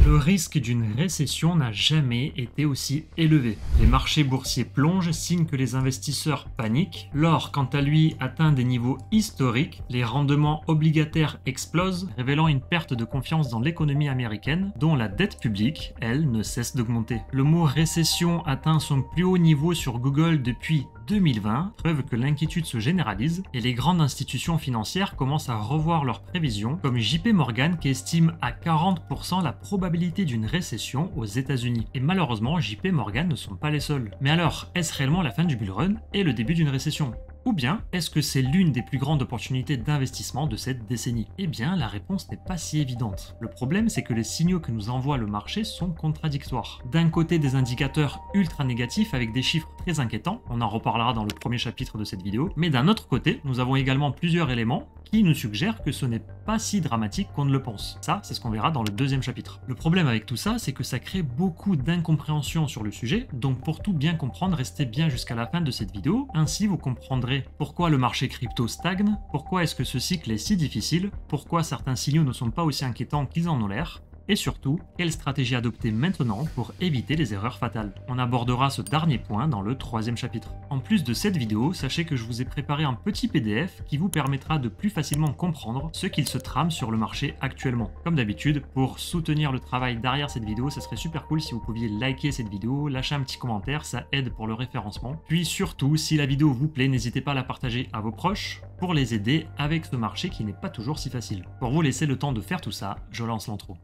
Le risque d'une récession n'a jamais été aussi élevé. Les marchés boursiers plongent, signe que les investisseurs paniquent. L'or, quant à lui, atteint des niveaux historiques. Les rendements obligataires explosent, révélant une perte de confiance dans l'économie américaine, dont la dette publique, elle, ne cesse d'augmenter. Le mot récession atteint son plus haut niveau sur Google depuis 2020, preuve que l'inquiétude se généralise et les grandes institutions financières commencent à revoir leurs prévisions, comme JP Morgan qui estime à 40% la probabilité d'une récession aux États-Unis. Et malheureusement, JP Morgan ne sont pas les seuls. Mais alors, est-ce réellement la fin du bull run et le début d'une récession ? Ou bien, est-ce que c'est l'une des plus grandes opportunités d'investissement de cette décennie? Eh bien, la réponse n'est pas si évidente. Le problème, c'est que les signaux que nous envoie le marché sont contradictoires. D'un côté, des indicateurs ultra négatifs avec des chiffres très inquiétants, on en reparlera dans le premier chapitre de cette vidéo, mais d'un autre côté, nous avons également plusieurs éléments qui nous suggèrent que ce n'est pas si dramatique qu'on ne le pense. Ça, c'est ce qu'on verra dans le deuxième chapitre. Le problème avec tout ça, c'est que ça crée beaucoup d'incompréhension sur le sujet, donc pour tout bien comprendre, restez bien jusqu'à la fin de cette vidéo, ainsi vous comprendrez pourquoi le marché crypto stagne, pourquoi est-ce que ce cycle est si difficile, pourquoi certains signaux ne sont pas aussi inquiétants qu'ils en ont l'air, et surtout, quelle stratégie adopter maintenant pour éviter les erreurs fatales. On abordera ce dernier point dans le troisième chapitre. En plus de cette vidéo, sachez que je vous ai préparé un petit PDF qui vous permettra de plus facilement comprendre ce qu'il se trame sur le marché actuellement. Comme d'habitude, pour soutenir le travail derrière cette vidéo, ça serait super cool si vous pouviez liker cette vidéo, lâcher un petit commentaire, ça aide pour le référencement. Puis surtout, si la vidéo vous plaît, n'hésitez pas à la partager à vos proches pour les aider avec ce marché qui n'est pas toujours si facile. Pour vous laisser le temps de faire tout ça, je lance l'intro.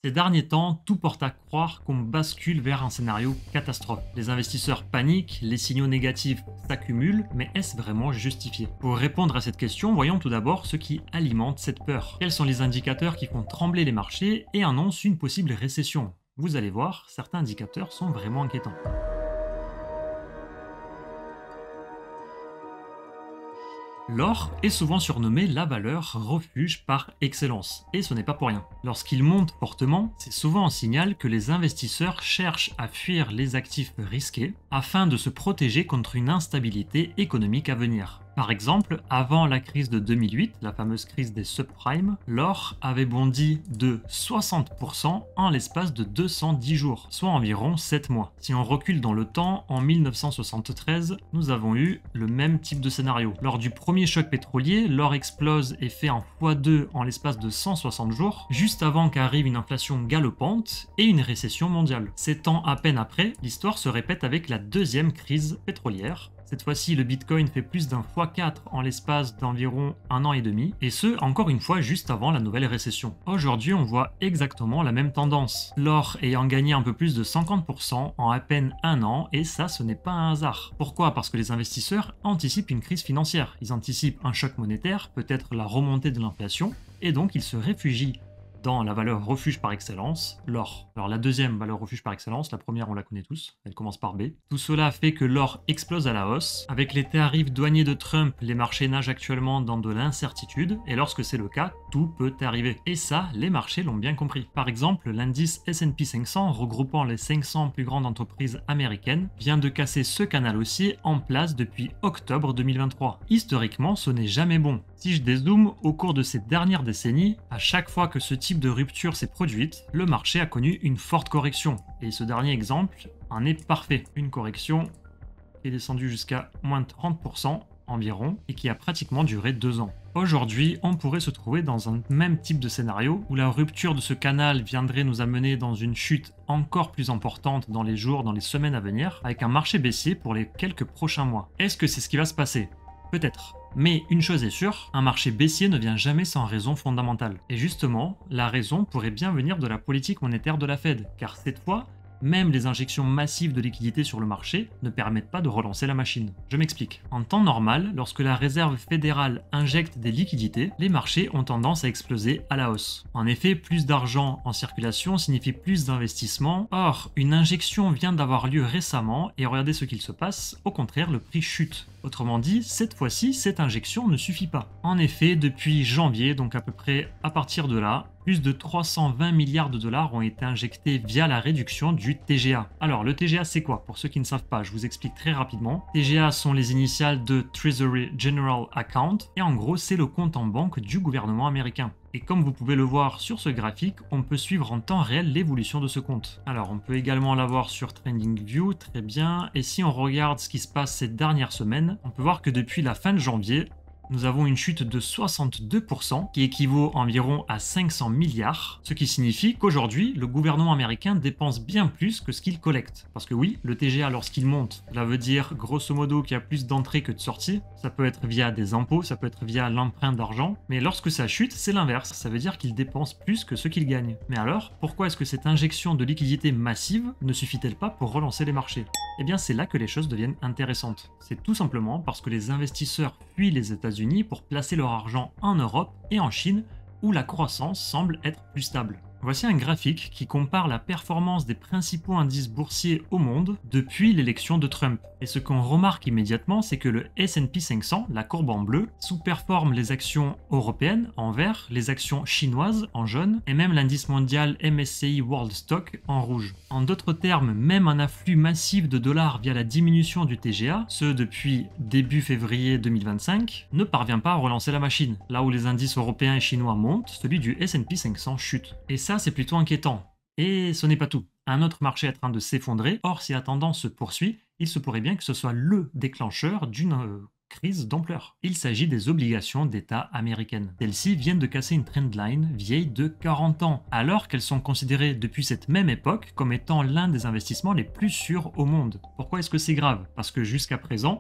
Ces derniers temps, tout porte à croire qu'on bascule vers un scénario catastrophe. Les investisseurs paniquent, les signaux négatifs s'accumulent, mais est-ce vraiment justifié? Pour répondre à cette question, voyons tout d'abord ce qui alimente cette peur. Quels sont les indicateurs qui font trembler les marchés et annoncent une possible récession? Vous allez voir, certains indicateurs sont vraiment inquiétants. L'or est souvent surnommé la valeur refuge par excellence, et ce n'est pas pour rien. Lorsqu'il monte fortement, c'est souvent un signal que les investisseurs cherchent à fuir les actifs risqués afin de se protéger contre une instabilité économique à venir. Par exemple, avant la crise de 2008, la fameuse crise des subprimes, l'or avait bondi de 60% en l'espace de 210 jours, soit environ 7 mois. Si on recule dans le temps, en 1973, nous avons eu le même type de scénario. Lors du premier choc pétrolier, l'or explose et fait un x2 en l'espace de 160 jours, juste avant qu'arrive une inflation galopante et une récession mondiale. 7 ans à peine après, l'histoire se répète avec la deuxième crise pétrolière. Cette fois-ci, le Bitcoin fait plus d'un x4 en l'espace d'environ 1 an et demi, et ce, encore une fois, juste avant la nouvelle récession. Aujourd'hui, on voit exactement la même tendance. L'or ayant gagné un peu plus de 50% en à peine 1 an, et ça, ce n'est pas un hasard. Pourquoi? Parce que les investisseurs anticipent une crise financière. Ils anticipent un choc monétaire, peut-être la remontée de l'inflation, et donc ils se réfugient dans la valeur refuge par excellence, l'or. Alors la deuxième valeur refuge par excellence, la première on la connaît tous, elle commence par B. Tout cela fait que l'or explose à la hausse. Avec les tarifs douaniers de Trump, les marchés nagent actuellement dans de l'incertitude, et lorsque c'est le cas, tout peut arriver. Et ça, les marchés l'ont bien compris. Par exemple, l'indice S&P 500, regroupant les 500 plus grandes entreprises américaines, vient de casser ce canal haussier en place depuis octobre 2023. Historiquement, ce n'est jamais bon. Si je dézoome, au cours de ces dernières décennies, à chaque fois que ce type de rupture s'est produite, le marché a connu une forte correction. Et ce dernier exemple en est parfait. Une correction qui est descendue jusqu'à moins de 30% environ et qui a pratiquement duré 2 ans. Aujourd'hui, on pourrait se trouver dans un même type de scénario où la rupture de ce canal viendrait nous amener dans une chute encore plus importante dans les jours, dans les semaines à venir, avec un marché baissier pour les quelques prochains mois. Est-ce que c'est ce qui va se passer? Peut-être. Mais une chose est sûre, un marché baissier ne vient jamais sans raison fondamentale. Et justement, la raison pourrait bien venir de la politique monétaire de la Fed, car cette fois, même les injections massives de liquidités sur le marché ne permettent pas de relancer la machine. Je m'explique. En temps normal, lorsque la réserve fédérale injecte des liquidités, les marchés ont tendance à exploser à la hausse. En effet, plus d'argent en circulation signifie plus d'investissement. Or, une injection vient d'avoir lieu récemment et regardez ce qu'il se passe, au contraire, le prix chute. Autrement dit, cette fois-ci, cette injection ne suffit pas. En effet, depuis janvier, donc à peu près à partir de là, plus de 320 milliards de dollars ont été injectés via la réduction du TGA. Alors le TGA c'est quoi? Pour ceux qui ne savent pas, je vous explique très rapidement. TGA sont les initiales de Treasury General Account et en gros c'est le compte en banque du gouvernement américain. Et comme vous pouvez le voir sur ce graphique, on peut suivre en temps réel l'évolution de ce compte. Alors on peut également l'avoir sur TradingView, très bien. Et si on regarde ce qui se passe ces dernières semaines, on peut voir que depuis la fin de janvier, nous avons une chute de 62% qui équivaut environ à 500 milliards, ce qui signifie qu'aujourd'hui, le gouvernement américain dépense bien plus que ce qu'il collecte. Parce que oui, le TGA lorsqu'il monte, cela veut dire grosso modo qu'il y a plus d'entrées que de sorties. Ça peut être via des impôts, ça peut être via l'emprunt d'argent, mais lorsque ça chute, c'est l'inverse. Ça veut dire qu'il dépense plus que ce qu'il gagne. Mais alors, pourquoi est-ce que cette injection de liquidité massive ne suffit-elle pas pour relancer les marchés? Eh bien, c'est là que les choses deviennent intéressantes. C'est tout simplement parce que les investisseurs fuient les États-Unis pour placer leur argent en Europe et en Chine, où la croissance semble être plus stable. Voici un graphique qui compare la performance des principaux indices boursiers au monde depuis l'élection de Trump. Et ce qu'on remarque immédiatement, c'est que le S&P 500, la courbe en bleu, sous-performe les actions européennes en vert, les actions chinoises en jaune, et même l'indice mondial MSCI World Stock en rouge. En d'autres termes, même un afflux massif de dollars via la diminution du TGA, ce depuis début février 2025, ne parvient pas à relancer la machine. Là où les indices européens et chinois montent, celui du S&P 500 chute. Et ça, c'est plutôt inquiétant. Et ce n'est pas tout. Un autre marché est en train de s'effondrer, or si la tendance se poursuit, il se pourrait bien que ce soit le déclencheur d'une crise d'ampleur. Il s'agit des obligations d'État américaines. Celles-ci viennent de casser une trendline vieille de 40 ans, alors qu'elles sont considérées depuis cette même époque comme étant l'un des investissements les plus sûrs au monde. Pourquoi est-ce que c'est grave? Parce que jusqu'à présent,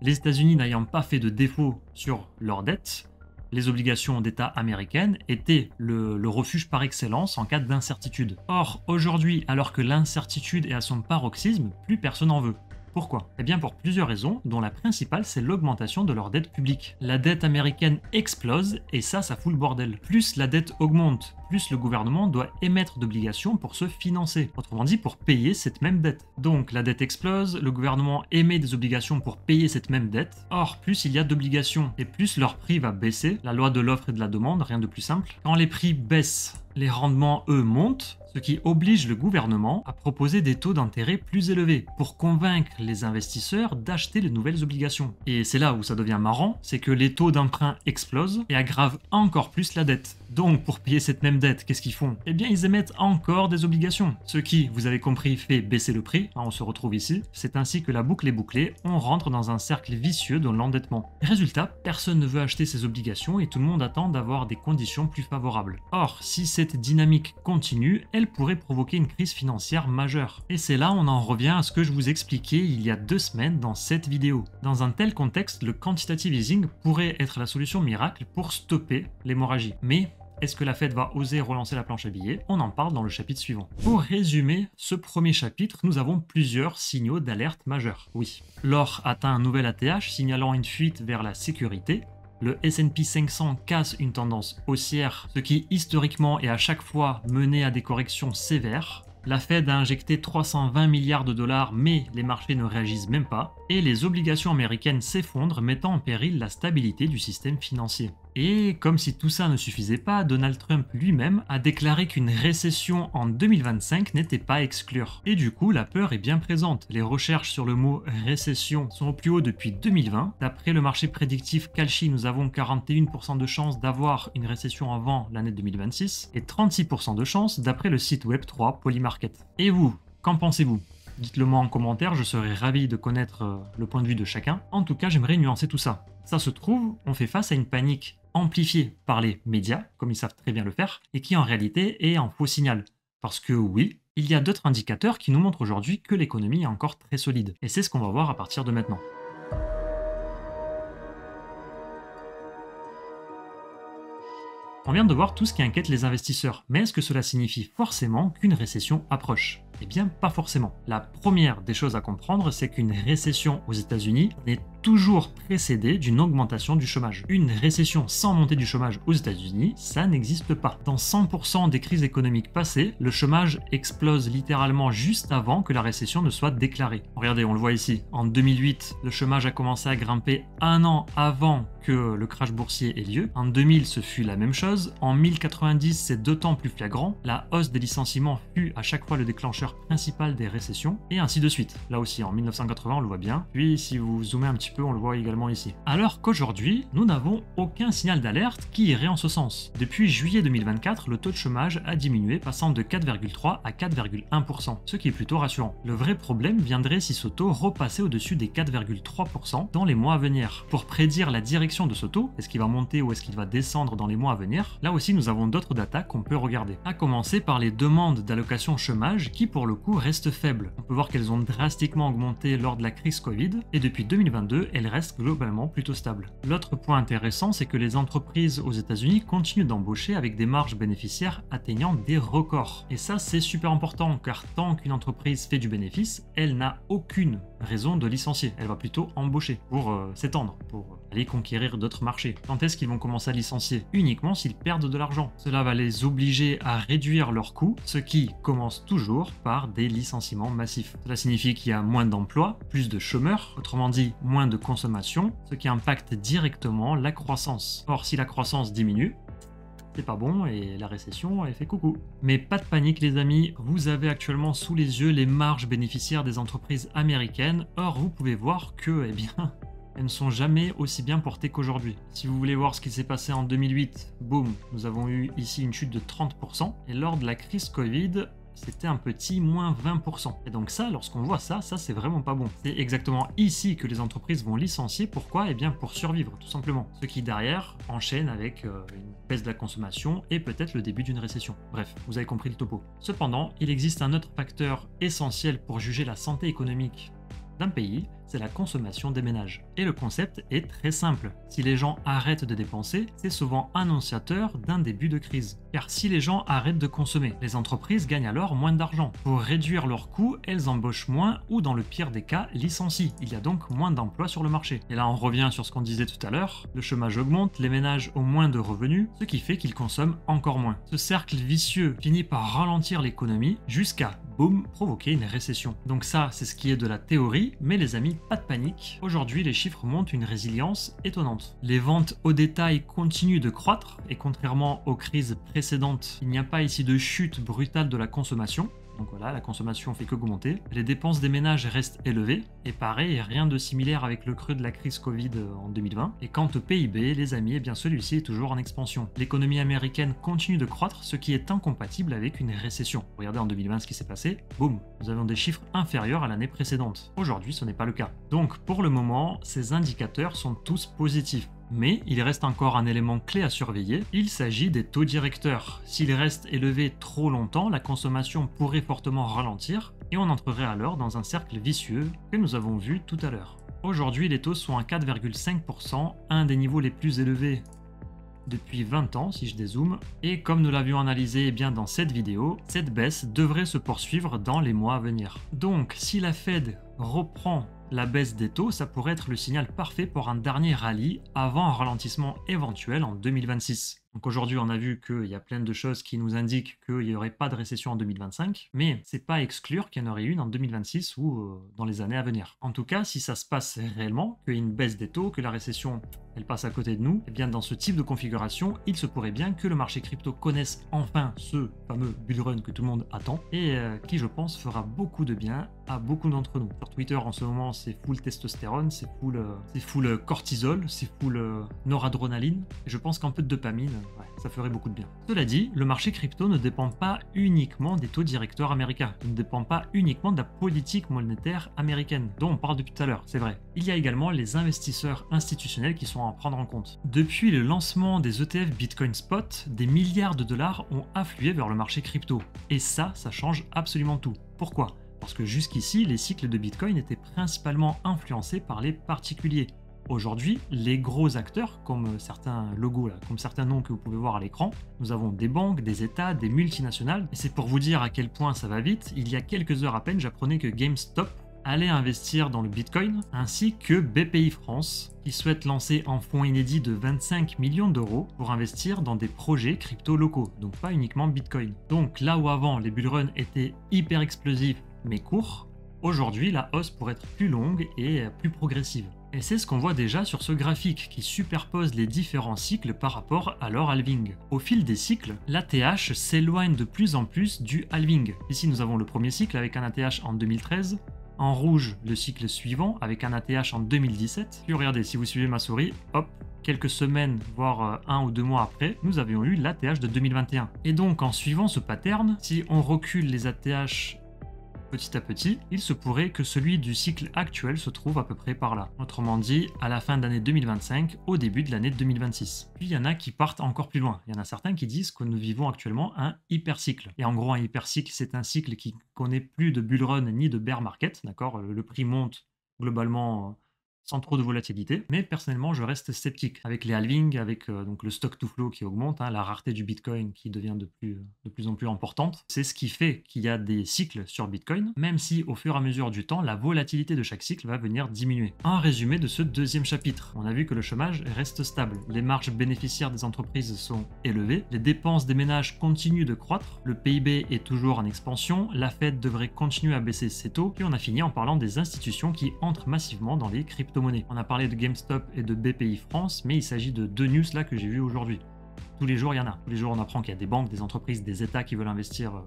les États-Unis n'ayant pas fait de défaut sur leurs dettes, les obligations d'État américaines étaient le refuge par excellence en cas d'incertitude. Or, aujourd'hui, alors que l'incertitude est à son paroxysme, plus personne n'en veut. Pourquoi? Eh bien pour plusieurs raisons, dont la principale c'est l'augmentation de leur dette publique. La dette américaine explose et ça fout le bordel. Plus la dette augmente, plus le gouvernement doit émettre d'obligations pour se financer. Autrement dit, pour payer cette même dette. Donc la dette explose, le gouvernement émet des obligations pour payer cette même dette. Or, plus il y a d'obligations et plus leur prix va baisser, la loi de l'offre et de la demande, rien de plus simple. Quand les prix baissent, les rendements, eux, montent, ce qui oblige le gouvernement à proposer des taux d'intérêt plus élevés pour convaincre les investisseurs d'acheter les nouvelles obligations. Et c'est là où ça devient marrant, c'est que les taux d'emprunt explosent et aggravent encore plus la dette. Donc pour payer cette même dette, qu'est-ce qu'ils font? Eh bien ils émettent encore des obligations, ce qui, vous avez compris, fait baisser le prix, on se retrouve ici. C'est ainsi que la boucle est bouclée, on rentre dans un cercle vicieux de l'endettement. Résultat, personne ne veut acheter ces obligations et tout le monde attend d'avoir des conditions plus favorables. Or, si cette dynamique continue, elle pourrait provoquer une crise financière majeure. Et c'est là on en revient à ce que je vous expliquais il y a 2 semaines dans cette vidéo. Dans un tel contexte, le quantitative easing pourrait être la solution miracle pour stopper l'hémorragie. Mais est-ce que la Fed va oser relancer la planche à billets? On en parle dans le chapitre suivant. Pour résumer ce premier chapitre, nous avons plusieurs signaux d'alerte majeurs. Oui, l'or atteint un nouvel ATH signalant une fuite vers la sécurité. Le S&P 500 casse une tendance haussière, ce qui historiquement et à chaque fois menait à des corrections sévères. La Fed a injecté 320 milliards de dollars, mais les marchés ne réagissent même pas. Et les obligations américaines s'effondrent, mettant en péril la stabilité du système financier. Et comme si tout ça ne suffisait pas, Donald Trump lui-même a déclaré qu'une récession en 2025 n'était pas à exclure. Et du coup, la peur est bien présente. Les recherches sur le mot récession sont au plus haut depuis 2020. D'après le marché prédictif Kalshi, nous avons 41% de chances d'avoir une récession avant l'année 2026 et 36% de chances d'après le site Web3 Polymarket. Et vous, qu'en pensez-vous? Dites-le moi en commentaire, je serais ravi de connaître le point de vue de chacun. En tout cas, j'aimerais nuancer tout ça. Ça se trouve, on fait face à une panique amplifiée par les médias, comme ils savent très bien le faire, et qui en réalité est un faux signal. Parce que oui, il y a d'autres indicateurs qui nous montrent aujourd'hui que l'économie est encore très solide. Et c'est ce qu'on va voir à partir de maintenant. On vient de voir tout ce qui inquiète les investisseurs, mais est-ce que cela signifie forcément qu'une récession approche? Eh bien, pas forcément. La première des choses à comprendre, c'est qu'une récession aux États-Unis n'est toujours précédé d'une augmentation du chômage. Une récession sans montée du chômage aux États-Unis, ça n'existe pas. Dans 100% des crises économiques passées, le chômage explose littéralement juste avant que la récession ne soit déclarée. Regardez, on le voit ici. En 2008, le chômage a commencé à grimper un an avant que le crash boursier ait lieu. En 2000, ce fut la même chose. En 1090, c'est d'autant plus flagrant. La hausse des licenciements fut à chaque fois le déclencheur principal des récessions, et ainsi de suite. Là aussi, en 1980, on le voit bien. Puis, si vous zoomez un petit peu, on le voit également ici. Alors qu'aujourd'hui, nous n'avons aucun signal d'alerte qui irait en ce sens. Depuis juillet 2024, le taux de chômage a diminué, passant de 4,3 à 4,1%, ce qui est plutôt rassurant. Le vrai problème viendrait si ce taux repassait au-dessus des 4,3% dans les mois à venir. Pour prédire la direction de ce taux, est-ce qu'il va monter ou est-ce qu'il va descendre dans les mois à venir, là aussi nous avons d'autres datas qu'on peut regarder. À commencer par les demandes d'allocation chômage qui pour le coup restent faibles. On peut voir qu'elles ont drastiquement augmenté lors de la crise Covid et depuis 2022 elles restent globalement plutôt stables. L'autre point intéressant, c'est que les entreprises aux États-Unis continuent d'embaucher avec des marges bénéficiaires atteignant des records. Et ça c'est super important car tant qu'une entreprise fait du bénéfice, elle n'a aucune raison de licencier. Elle va plutôt embaucher pour s'étendre, pour aller conquérir d'autres marchés. Quand est-ce qu'ils vont commencer à licencier? Uniquement s'ils perdent de l'argent. Cela va les obliger à réduire leurs coûts, ce qui commence toujours par des licenciements massifs. Cela signifie qu'il y a moins d'emplois, plus de chômeurs, autrement dit moins de consommation, ce qui impacte directement la croissance. Or, si la croissance diminue, c'est pas bon et la récession elle fait coucou. Mais pas de panique les amis, vous avez actuellement sous les yeux les marges bénéficiaires des entreprises américaines. Or vous pouvez voir que, eh bien, elles ne sont jamais aussi bien portées qu'aujourd'hui. Si vous voulez voir ce qui s'est passé en 2008, boum, nous avons eu ici une chute de 30%. Et lors de la crise Covid, c'était un petit moins 20%. Et donc ça, lorsqu'on voit ça c'est vraiment pas bon. C'est exactement ici que les entreprises vont licencier. Pourquoi? Eh bien pour survivre, tout simplement. Ce qui derrière enchaîne avec une baisse de la consommation et peut-être le début d'une récession. Bref, vous avez compris le topo. Cependant, il existe un autre facteur essentiel pour juger la santé économique d'un pays, c'est la consommation des ménages. Et le concept est très simple. Si les gens arrêtent de dépenser, c'est souvent annonciateur d'un début de crise. Car si les gens arrêtent de consommer, les entreprises gagnent alors moins d'argent. Pour réduire leurs coûts, elles embauchent moins ou dans le pire des cas, licencient. Il y a donc moins d'emplois sur le marché. Et là on revient sur ce qu'on disait tout à l'heure, le chômage augmente, les ménages ont moins de revenus, ce qui fait qu'ils consomment encore moins. Ce cercle vicieux finit par ralentir l'économie jusqu'à, boum, provoquer une récession. Donc ça, c'est ce qui est de la théorie, mais les amis, pas de panique. Aujourd'hui, les chiffres montrent une résilience étonnante. Les ventes au détail continuent de croître et contrairement aux crises précédentes, il n'y a pas ici de chute brutale de la consommation. Donc voilà, la consommation fait qu'augmenter. Les dépenses des ménages restent élevées. Et pareil, rien de similaire avec le creux de la crise Covid en 2020. Et quant au PIB, les amis, eh bien celui-ci est toujours en expansion. L'économie américaine continue de croître, ce qui est incompatible avec une récession. Regardez en 2020 ce qui s'est passé. Boum, nous avons des chiffres inférieurs à l'année précédente. Aujourd'hui, ce n'est pas le cas. Donc pour le moment, ces indicateurs sont tous positifs. Mais il reste encore un élément clé à surveiller, il s'agit des taux directeurs. S'ils restent élevés trop longtemps, la consommation pourrait fortement ralentir et on entrerait alors dans un cercle vicieux que nous avons vu tout à l'heure. Aujourd'hui, les taux sont à 4,5%, un des niveaux les plus élevés depuis 20 ans si je dézoome, et comme nous l'avions analysé bien dans cette vidéo, cette baisse devrait se poursuivre dans les mois à venir. Donc si la Fed reprend la baisse des taux, ça pourrait être le signal parfait pour un dernier rallye avant un ralentissement éventuel en 2026. Donc aujourd'hui, on a vu qu'il y a plein de choses qui nous indiquent qu'il n'y aurait pas de récession en 2025, mais c'est pas exclure qu'il y en aurait une en 2026 ou dans les années à venir. En tout cas, si ça se passe réellement, qu'il y ait une baisse des taux, que la récession elle passe à côté de nous, et bien dans ce type de configuration, il se pourrait bien que le marché crypto connaisse enfin ce fameux bull run que tout le monde attend et qui, je pense, fera beaucoup de bien à beaucoup d'entre nous. Sur Twitter, en ce moment, c'est full testostérone, c'est full cortisol, c'est full noradrénaline, et je pense qu'un peu de dopamine, ouais, ça ferait beaucoup de bien. Cela dit, le marché crypto ne dépend pas uniquement des taux directeurs américains, il ne dépend pas uniquement de la politique monétaire américaine, dont on parle depuis tout à l'heure, c'est vrai. Il y a également les investisseurs institutionnels qui sont à prendre en compte. Depuis le lancement des ETF Bitcoin Spot, des milliards de dollars ont afflué vers le marché crypto. Et ça change absolument tout. Pourquoi ? Parce que jusqu'ici, les cycles de Bitcoin étaient principalement influencés par les particuliers. Aujourd'hui, les gros acteurs, comme certains logos, là, comme certains noms que vous pouvez voir à l'écran, nous avons des banques, des États, des multinationales. Et c'est pour vous dire à quel point ça va vite, il y a quelques heures à peine, j'apprenais que GameStop allez investir dans le Bitcoin, ainsi que BPI France, qui souhaite lancer un fonds inédit de 25 millions d'euros pour investir dans des projets crypto locaux, donc pas uniquement Bitcoin. Donc là où avant les bullruns étaient hyper explosifs mais courts, aujourd'hui la hausse pourrait être plus longue et plus progressive. Et c'est ce qu'on voit déjà sur ce graphique qui superpose les différents cycles par rapport à leur halving. Au fil des cycles, l'ATH s'éloigne de plus en plus du halving. Ici nous avons le premier cycle avec un ATH en 2013, en rouge le cycle suivant avec un ATH en 2017. Puis regardez, si vous suivez ma souris, hop, quelques semaines, voire 1 ou 2 mois après, nous avions eu l'ATH de 2021. Et donc en suivant ce pattern, si on recule les ATH petit à petit, il se pourrait que celui du cycle actuel se trouve à peu près par là. Autrement dit, à la fin de l'année 2025, au début de l'année 2026. Puis il y en a qui partent encore plus loin. Il y en a certains qui disent que nous vivons actuellement un hypercycle. Et en gros, un hypercycle, c'est un cycle qui connaît plus de bull run ni de bear market, d'accord? Le prix monte globalement sans trop de volatilité, mais personnellement je reste sceptique avec les halvings, avec donc le stock to flow qui augmente, hein, la rareté du Bitcoin qui devient de plus en plus importante. C'est ce qui fait qu'il y a des cycles sur Bitcoin, même si au fur et à mesure du temps, la volatilité de chaque cycle va venir diminuer. Un résumé de ce deuxième chapitre, on a vu que le chômage reste stable, les marges bénéficiaires des entreprises sont élevées, les dépenses des ménages continuent de croître, le PIB est toujours en expansion, la Fed devrait continuer à baisser ses taux, et on a fini en parlant des institutions qui entrent massivement dans les crypto-monnaies. On a parlé de GameStop et de BPI France, mais il s'agit de 2 news là que j'ai vues aujourd'hui. Tous les jours, il y en a. Tous les jours, on apprend qu'il y a des banques, des entreprises, des États qui veulent investir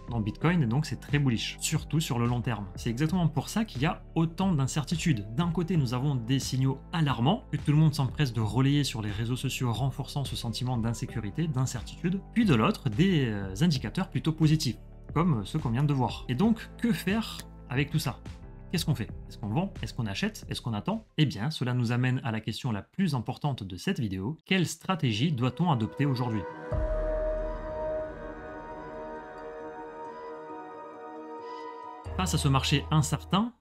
dans Bitcoin, et donc c'est très bullish, surtout sur le long terme. C'est exactement pour ça qu'il y a autant d'incertitudes. D'un côté, nous avons des signaux alarmants, que tout le monde s'empresse de relayer sur les réseaux sociaux, renforçant ce sentiment d'insécurité, d'incertitude, puis de l'autre, des indicateurs plutôt positifs, comme ceux qu'on vient de voir. Et donc, que faire avec tout ça ? Qu'est-ce qu'on fait? Est-ce qu'on vend? Est-ce qu'on achète? Est-ce qu'on attend? Eh bien, cela nous amène à la question la plus importante de cette vidéo. Quelle stratégie doit-on adopter aujourd'hui? Face à ce marché incertain,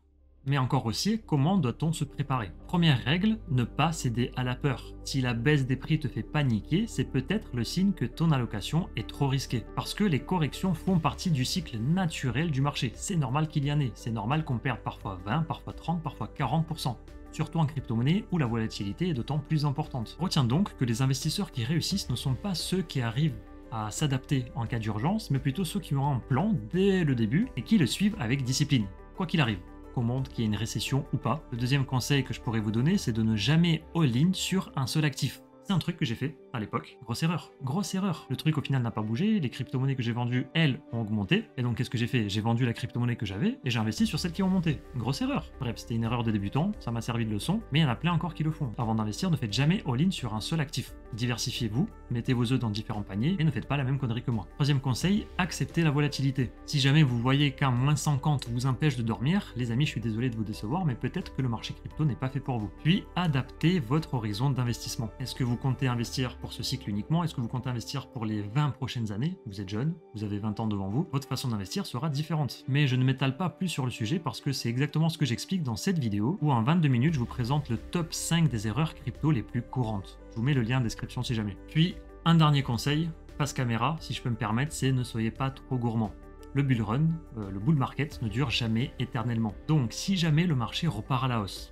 mais encore haussier, comment doit-on se préparer? Première règle, ne pas céder à la peur. Si la baisse des prix te fait paniquer, c'est peut-être le signe que ton allocation est trop risquée. Parce que les corrections font partie du cycle naturel du marché. C'est normal qu'il y en ait. C'est normal qu'on perde parfois 20, parfois 30, parfois 40%. Surtout en crypto-monnaie où la volatilité est d'autant plus importante. Retiens donc que les investisseurs qui réussissent ne sont pas ceux qui arrivent à s'adapter en cas d'urgence, mais plutôt ceux qui ont un plan dès le début et qui le suivent avec discipline, quoi qu'il arrive. Qu'on montre qu'il y a une récession ou pas. Le deuxième conseil que je pourrais vous donner, c'est de ne jamais all-in sur un seul actif. C'est un truc que j'ai fait à l'époque. Grosse erreur. Grosse erreur. Le truc au final n'a pas bougé. Les crypto-monnaies que j'ai vendues, elles, ont augmenté. Et donc qu'est-ce que j'ai fait? J'ai vendu la crypto-monnaie que j'avais et j'ai investi sur celles qui ont monté. Grosse erreur. Bref, c'était une erreur de débutant. Ça m'a servi de leçon. Mais il y en a plein encore qui le font. Avant d'investir, ne faites jamais all-in sur un seul actif. Diversifiez-vous, mettez vos œufs dans différents paniers et ne faites pas la même connerie que moi. Troisième conseil, acceptez la volatilité. Si jamais vous voyez qu'un moins 50 vous empêche de dormir, les amis, je suis désolé de vous décevoir, mais peut-être que le marché crypto n'est pas fait pour vous. Puis, adaptez votre horizon d'investissement. Est-ce que vous comptez investir pour ce cycle uniquement? Est-ce que vous comptez investir pour les 20 prochaines années? Vous êtes jeune, vous avez 20 ans devant vous, votre façon d'investir sera différente. Mais je ne m'étale pas plus sur le sujet parce que c'est exactement ce que j'explique dans cette vidéo où en 22 minutes je vous présente le top 5 des erreurs crypto les plus courantes. Je vous mets le lien en description si jamais. Puis, un dernier conseil, face caméra, si je peux me permettre, c'est ne soyez pas trop gourmand. Le bull run, le bull market ne dure jamais éternellement. Donc si jamais le marché repart à la hausse,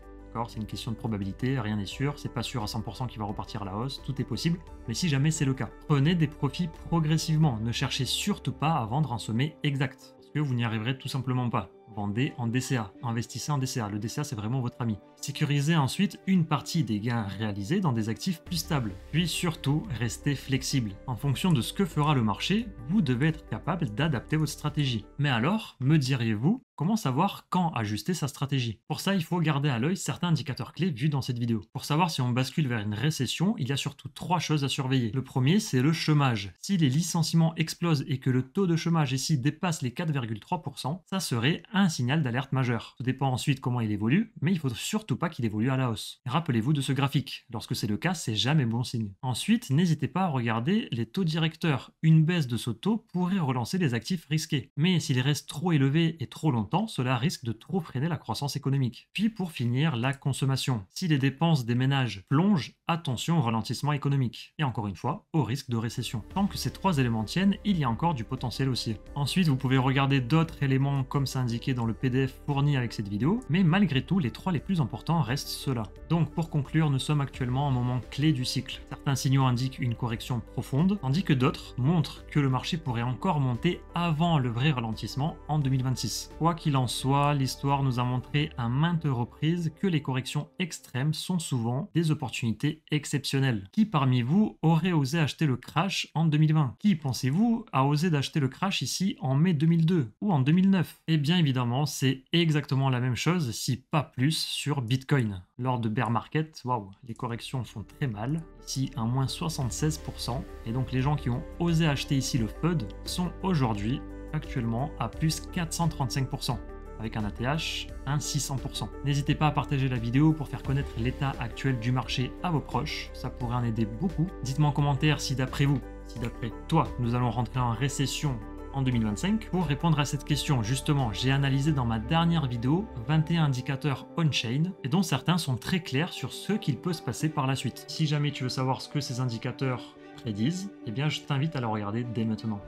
c'est une question de probabilité, rien n'est sûr, c'est pas sûr à 100% qu'il va repartir à la hausse, tout est possible, mais si jamais c'est le cas, prenez des profits progressivement, ne cherchez surtout pas à vendre un sommet exact, parce que vous n'y arriverez tout simplement pas. Vendez en DCA, investissez en DCA, le DCA c'est vraiment votre ami. Sécurisez ensuite une partie des gains réalisés dans des actifs plus stables. Puis surtout, restez flexible. En fonction de ce que fera le marché, vous devez être capable d'adapter votre stratégie. Mais alors, me diriez-vous, comment savoir quand ajuster sa stratégie? Pour ça, il faut garder à l'œil certains indicateurs clés vus dans cette vidéo. Pour savoir si on bascule vers une récession, il y a surtout 3 choses à surveiller. Le premier, c'est le chômage. Si les licenciements explosent et que le taux de chômage ici dépasse les 4,3%, ça serait un signal d'alerte majeur. Tout dépend ensuite comment il évolue, mais il faut surtout pas qu'il évolue à la hausse. Rappelez-vous de ce graphique. Lorsque c'est le cas, c'est jamais bon signe. Ensuite, n'hésitez pas à regarder les taux directeurs. Une baisse de ce taux pourrait relancer les actifs risqués. Mais s'il reste trop élevé et trop longtemps, longtemps, cela risque de trop freiner la croissance économique. Puis pour finir, la consommation. Si les dépenses des ménages plongent, attention au ralentissement économique. Et encore une fois, au risque de récession. Tant que ces 3 éléments tiennent, il y a encore du potentiel haussier. Ensuite, vous pouvez regarder d'autres éléments comme c'est indiqué dans le PDF fourni avec cette vidéo, mais malgré tout, les 3 les plus importants restent ceux-là. Donc pour conclure, nous sommes actuellement à un moment clé du cycle. Certains signaux indiquent une correction profonde, tandis que d'autres montrent que le marché pourrait encore monter avant le vrai ralentissement en 2026. Quoi qu'il en soit, l'histoire nous a montré à maintes reprises que les corrections extrêmes sont souvent des opportunités exceptionnelles. Qui parmi vous aurait osé acheter le crash en 2020? Qui, pensez-vous, a osé d'acheter le crash ici en mai 2002 ou en 2009? Et bien évidemment, c'est exactement la même chose, si pas plus, sur Bitcoin. Lors de bear market, waouh, les corrections font très mal. Ici, un moins 76%. Et donc les gens qui ont osé acheter ici le FUD sont aujourd'hui, actuellement, à plus 435%. Avec un ATH, un 600%. N'hésitez pas à partager la vidéo pour faire connaître l'état actuel du marché à vos proches, ça pourrait en aider beaucoup. Dites-moi en commentaire si d'après vous, si d'après toi, nous allons rentrer en récession en 2025. Pour répondre à cette question, justement, j'ai analysé dans ma dernière vidéo 21 indicateurs on-chain et dont certains sont très clairs sur ce qu'il peut se passer par la suite. Si jamais tu veux savoir ce que ces indicateurs prédisent, eh bien je t'invite à le regarder dès maintenant.